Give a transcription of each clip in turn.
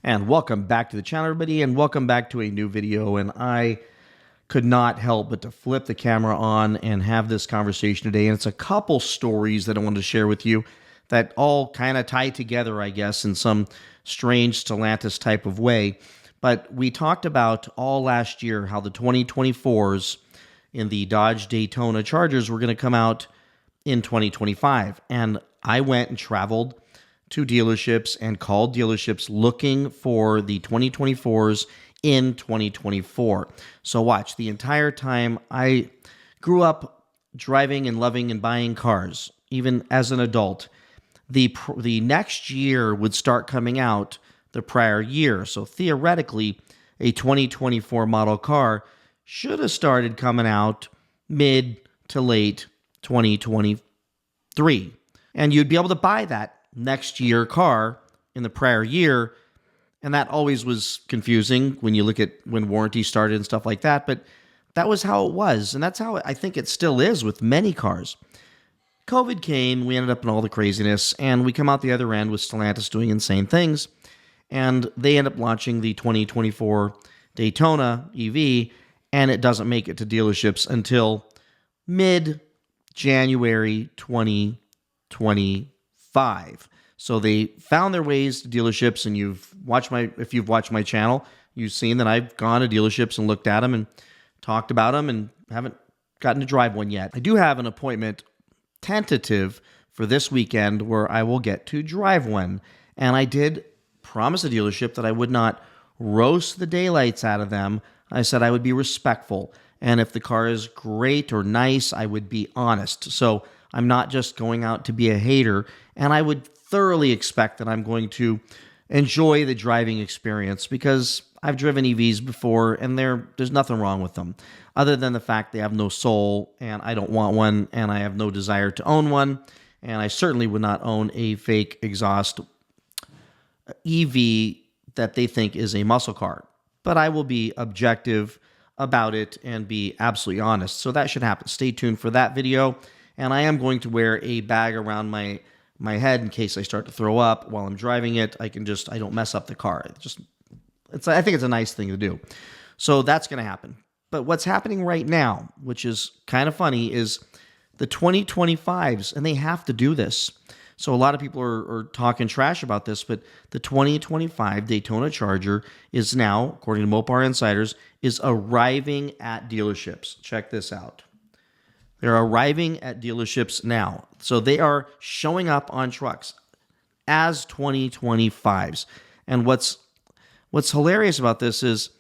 And welcome back to the channel, everybody, and welcome back to a new video. And I could not help but to flip the camera on and have this conversation today. And it's a couple stories that I wanted to share with you that all kind of tie together, I guess, in some strange Stellantis type of way. But we talked about all last year how the 2024s in the Dodge Daytona Chargers were going to come out in 2025. And I went and traveled to dealerships and called dealerships looking for the 2024s in 2024. So watch, the entire time I grew up driving and loving and buying cars, even as an adult, the next year would start coming out the prior year. So theoretically, a 2024 model car should have started coming out mid to late 2023. And you'd be able to buy that next year car in the prior year. And that always was confusing when you look at when warranty started and stuff like that. But that was how it was. And that's how I think it still is with many cars. COVID came, we ended up in all the craziness, and we come out the other end with Stellantis doing insane things. And they end up launching the 2024 Daytona EV, and it doesn't make it to dealerships until mid-January 2025. So they found their ways to dealerships, and if you've watched my channel, you've seen that I've gone to dealerships and looked at them and talked about them and haven't gotten to drive one yet. I do have an appointment tentative for this weekend where I will get to drive one. And I did promise the dealership that I would not roast the daylights out of them. I said I would be respectful. And if the car is great or nice, I would be honest. So I'm not just going out to be a hater. And I would thoroughly expect that I'm going to enjoy the driving experience because I've driven EVs before and there's nothing wrong with them other than the fact they have no soul and I don't want one and I have no desire to own one. And I certainly would not own a fake exhaust EV that they think is a muscle car. But I will be objective about it and be absolutely honest. So that should happen. Stay tuned for that video. And I am going to wear a bag around my head in case I start to throw up while I'm driving it. I don't mess up the car. I think it's a nice thing to do. So that's going to happen. But what's happening right now, which is kind of funny, is the 2025s, and they have to do this. So a lot of people are talking trash about this, but the 2025 Daytona Charger is now, according to Mopar Insiders, is arriving at dealerships. Check this out. They're arriving at dealerships now. So they are showing up on trucks as 2025s. And what's hilarious about this is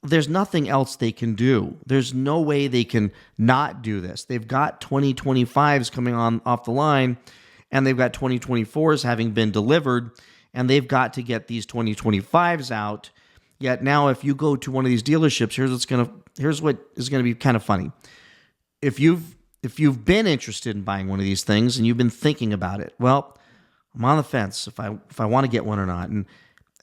there's nothing else they can do. There's no way they can not do this. They've got 2025s coming on off the line, and they've got 2024s having been delivered, and they've got to get these 2025s out. Yet now if you go to one of these dealerships, here's what is going to be kind of funny. If you've been interested in buying one of these things and you've been thinking about it, well, I'm on the fence if I want to get one or not. And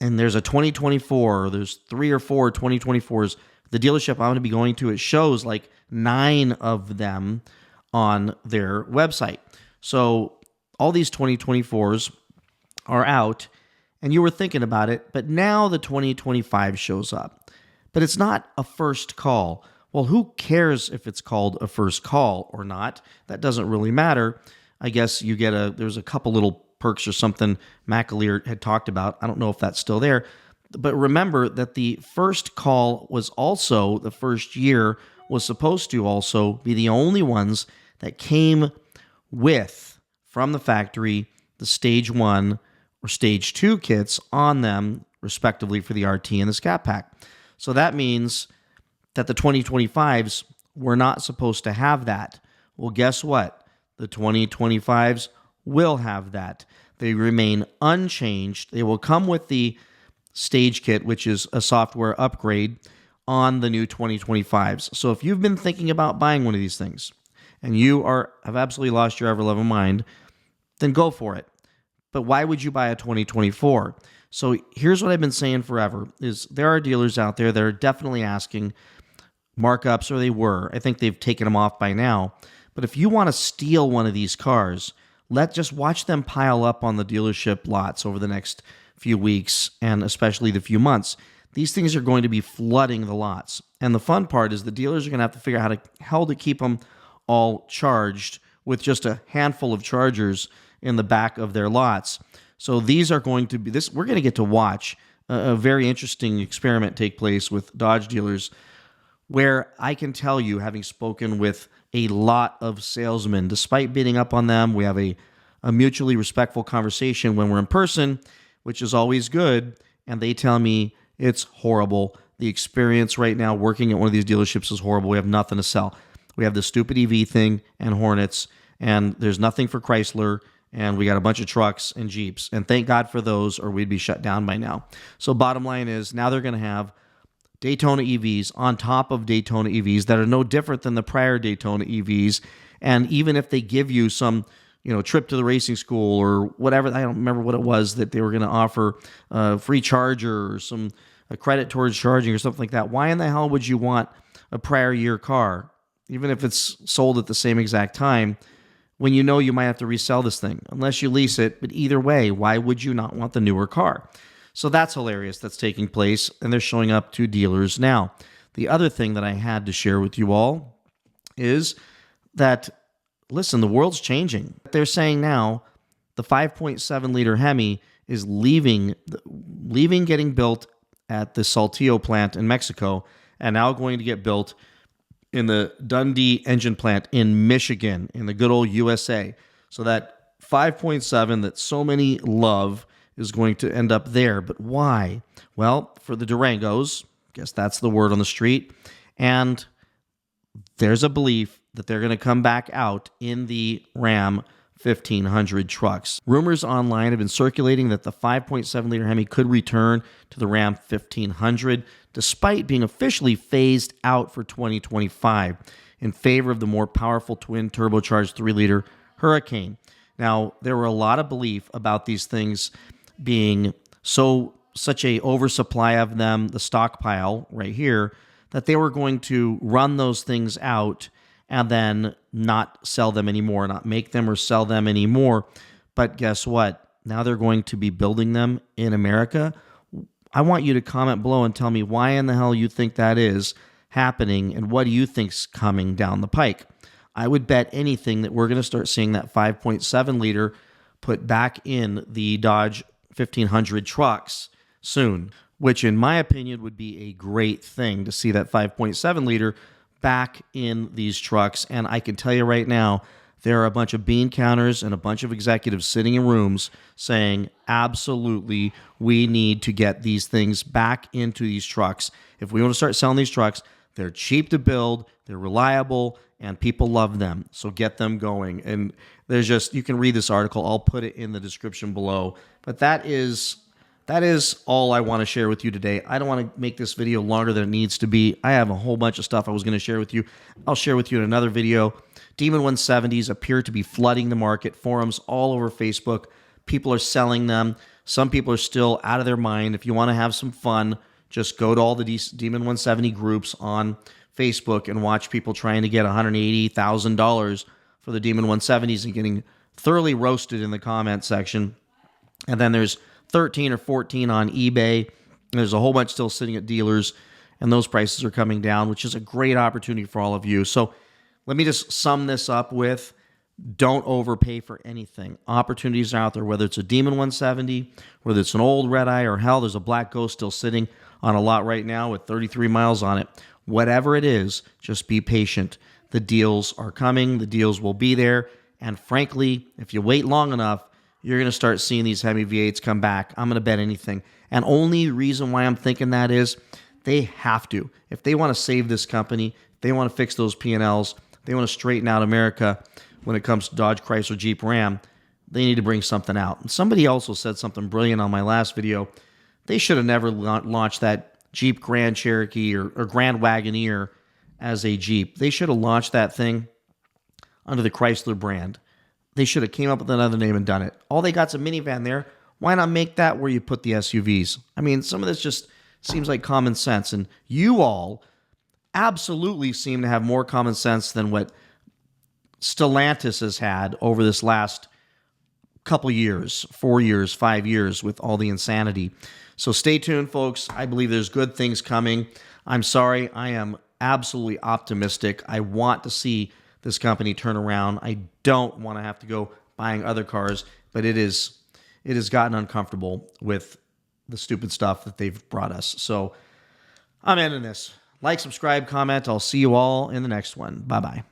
there's a 2024, or there's 3 or 4 2024s. The dealership I'm going to be going to, it shows like 9 of them on their website. So all these 2024s are out, and you were thinking about it, but now the 2025 shows up. But it's not a first call. Well, who cares if it's called a first call or not? That doesn't really matter. I guess you get there's a couple little perks or something McAleer had talked about. I don't know if that's still there. But remember that the first call was also, the first year was supposed to also be the only ones that came with, from the factory, the stage 1 or stage 2 kits on them, respectively, for the RT and the Scat Pack. So that means that the 2025s were not supposed to have that. Well, guess what? The 2025s will have that. They remain unchanged. They will come with the stage kit, which is a software upgrade on the new 2025s. So if you've been thinking about buying one of these things and you have absolutely lost your ever-loving mind, then go for it. But why would you buy a 2024? So here's what I've been saying forever, is there are dealers out there that are definitely asking markups, or they were. I think they've taken them off by now. But if you want to steal one of these cars, just watch them pile up on the dealership lots over the next few weeks and especially the few months. These things are going to be flooding the lots. And the fun part is the dealers are going to have to figure out how to keep them all charged with just a handful of chargers in the back of their lots. So these are going to be this. We're going to get to watch a very interesting experiment take place with Dodge dealers, where I can tell you, having spoken with a lot of salesmen, despite beating up on them, we have a mutually respectful conversation when we're in person, which is always good. And they tell me it's horrible. The experience right now working at one of these dealerships is horrible. We have nothing to sell. We have the stupid EV thing and Hornets, and there's nothing for Chrysler, and we got a bunch of trucks and Jeeps. And thank God for those, or we'd be shut down by now. So bottom line is, now they're going to have Daytona EVs on top of Daytona EVs that are no different than the prior Daytona EVs. And even if they give you some, trip to the racing school or whatever, I don't remember what it was that they were going to offer, a free charger or a credit towards charging or something like that. Why in the hell would you want a prior year car, even if it's sold at the same exact time, when you know you might have to resell this thing, unless you lease it? But either way, why would you not want the newer car? So that's hilarious. That's taking place, and they're showing up to dealers now. The other thing that I had to share with you all is that, listen, the world's changing. They're saying now the 5.7 liter Hemi is leaving getting built at the Saltillo plant in Mexico, and now going to get built in the Dundee engine plant in Michigan, in the good old USA. So that 5.7 that so many love is going to end up there. But why? Well, for the Durangos, guess that's the word on the street. And there's a belief that they're going to come back out in the Ram 1500 trucks. Rumors online have been circulating that the 5.7 liter Hemi could return to the Ram 1500, despite being officially phased out for 2025 in favor of the more powerful twin turbocharged 3-liter Hurricane. Now, there were a lot of belief about these things being such a oversupply of them, the stockpile right here, that they were going to run those things out and then not sell them anymore, not make them or sell them anymore. But guess what? Now they're going to be building them in America. I want you to comment below and tell me why in the hell you think that is happening, and what do you think's coming down the pike. I would bet anything that we're going to start seeing that 5.7 liter put back in the Dodge 1500 trucks soon, which in my opinion would be a great thing to see that 5.7 liter back in these trucks. And I can tell you right now, there are a bunch of bean counters and a bunch of executives sitting in rooms saying, absolutely, we need to get these things back into these trucks. If we want to start selling these trucks, they're cheap to build, they're reliable, and people love them. So get them going. And you can read this article. I'll put it in the description below. But that is all I want to share with you today. I don't want to make this video longer than it needs to be. I have a whole bunch of stuff I was going to share with you. I'll share with you in another video. Demon 170s appear to be flooding the market. Forums all over Facebook. People are selling them. Some people are still out of their mind. If you want to have some fun, just go to all the Demon 170 groups on Facebook and watch people trying to get $180,000 for the Demon 170s and getting thoroughly roasted in the comment section. And then there's 13 or 14 on eBay. There's a whole bunch still sitting at dealers, and those prices are coming down, which is a great opportunity for all of you. So let me just sum this up with, don't overpay for anything. Opportunities are out there, whether it's a Demon 170, whether it's an old Red Eye, or hell, there's a Black Ghost still sitting on a lot right now with 33 miles on it. Whatever it is, just be patient. The deals are coming. The deals will be there. And frankly, if you wait long enough, you're going to start seeing these Hemi V8s come back. I'm going to bet anything. And only reason why I'm thinking that is they have to. If they want to save this company, if they want to fix those P&Ls, they want to straighten out America when it comes to Dodge, Chrysler, Jeep, Ram, they need to bring something out. And somebody also said something brilliant on my last video. They should have never launched that Jeep Grand Cherokee or Grand Wagoneer as a Jeep. They should have launched that thing under the Chrysler brand. They should have came up with another name and done it. All they got's a minivan there. Why not make that where you put the SUVs? I mean, some of this just seems like common sense. And you all absolutely seem to have more common sense than what Stellantis has had over this last couple years, 4 years, 5 years with all the insanity. So stay tuned, folks. I believe there's good things coming. I'm sorry. I am absolutely optimistic. I want to see this company turn around. I don't want to have to go buying other cars, but it has gotten uncomfortable with the stupid stuff that they've brought us. So I'm ending this. Like, subscribe, comment. I'll see you all in the next one. Bye-bye.